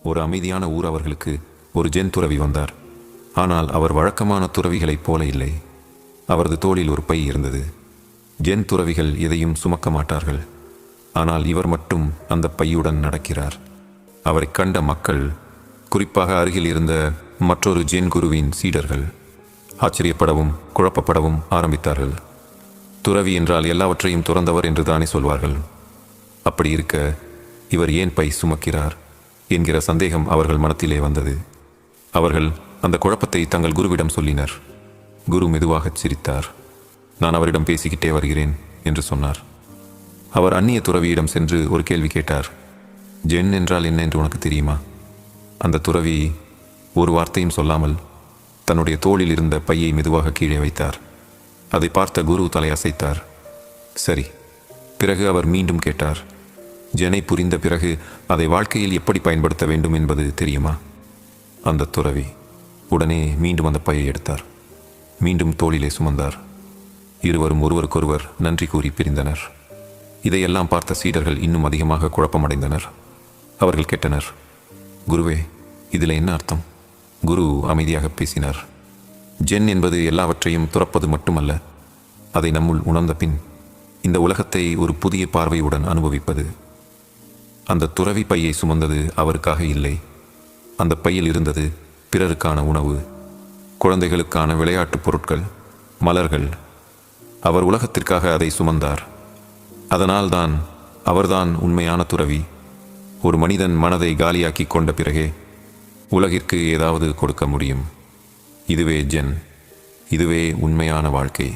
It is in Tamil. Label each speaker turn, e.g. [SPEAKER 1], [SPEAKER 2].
[SPEAKER 1] ஒரு அமைதியான ஊர். அவர்களுக்கு ஒரு ஜென் துறவி வந்தார். ஆனால் அவர் வழக்கமான துறவிகளைப் போல இல்லை. அவரது தோளில் ஒரு பை இருந்தது. ஜென் துறவிகள் எதையும் சுமக்க மாட்டார்கள். ஆனால் இவர் மட்டும் அந்த பையுடன் நடக்கிறார். அவரை கண்ட மக்கள், குறிப்பாக அருகில் இருந்த மற்றொரு ஜென் குருவின் சீடர்கள், ஆச்சரியப்படவும் குழப்பப்படவும் ஆரம்பித்தார்கள். துறவி என்றால் எல்லாவற்றையும் துறந்தவர் என்று தானே சொல்வார்கள். அப்படி இருக்க இவர் ஏன் பை சுமக்கிறார் என்கிற சந்தேகம் அவர்கள் மனத்திலே வந்தது. அவர்கள் அந்த குழப்பத்தை தங்கள் குருவிடம் சொல்லினர். குரு மெதுவாகச் சிரித்தார். நான் அவரிடம் பேசிக்கிட்டே வருகிறேன் என்று சொன்னார். அவர் அந்நிய துறவியிடம் சென்று ஒரு கேள்வி கேட்டார். ஜென் என்றால் என்ன என்று உனக்கு தெரியுமா? அந்த துறவி ஒரு வார்த்தையும் சொல்லாமல் தன்னுடைய தோளில் இருந்த பையை மெதுவாக கீழே வைத்தார். அதை பார்த்த குரு தலையசைத்தார். சரி. பிறகு அவர் மீண்டும் கேட்டார். ஜெனை புரிந்த பிறகு அதை வாழ்க்கையில் எப்படி பயன்படுத்த வேண்டும் என்பது தெரியுமா? அந்த துறவி உடனே மீண்டும் அந்த பையை எடுத்தார். மீண்டும் தோளிலே சுமந்தார். இருவரும் ஒருவருக்கொருவர் நன்றி கூறி பிரிந்தனர். இதையெல்லாம் பார்த்த சீடர்கள் இன்னும் அதிகமாக குழப்பமடைந்தனர். அவர்கள் கேட்டனர், குருவே, இதில் என்ன அர்த்தம்? குரு அமைதியாக பேசினார். ஜென் என்பது எல்லாவற்றையும் துறப்பது மட்டுமல்ல, அதை நம்முள் உணர்ந்த பின் இந்த உலகத்தை ஒரு புதிய பார்வையுடன் அனுபவிப்பது. அந்த துறவி பையை சுமந்தது அவருக்காக இல்லை. அந்த பையில் இருந்தது பிறருக்கான உணவு, குழந்தைகளுக்கான விளையாட்டுப் பொருட்கள், மலர்கள். அவர் உலகத்திற்காக அதை சுமந்தார். அதனால்தான் அவர்தான் உண்மையான துறவி. ஒரு மனிதன் மனதை காலியாக்கி கொண்ட பிறகே உலகிற்கு ஏதாவது கொடுக்க முடியும். இதுவே ஜென். இதுவே உண்மையான வாழ்க்கை.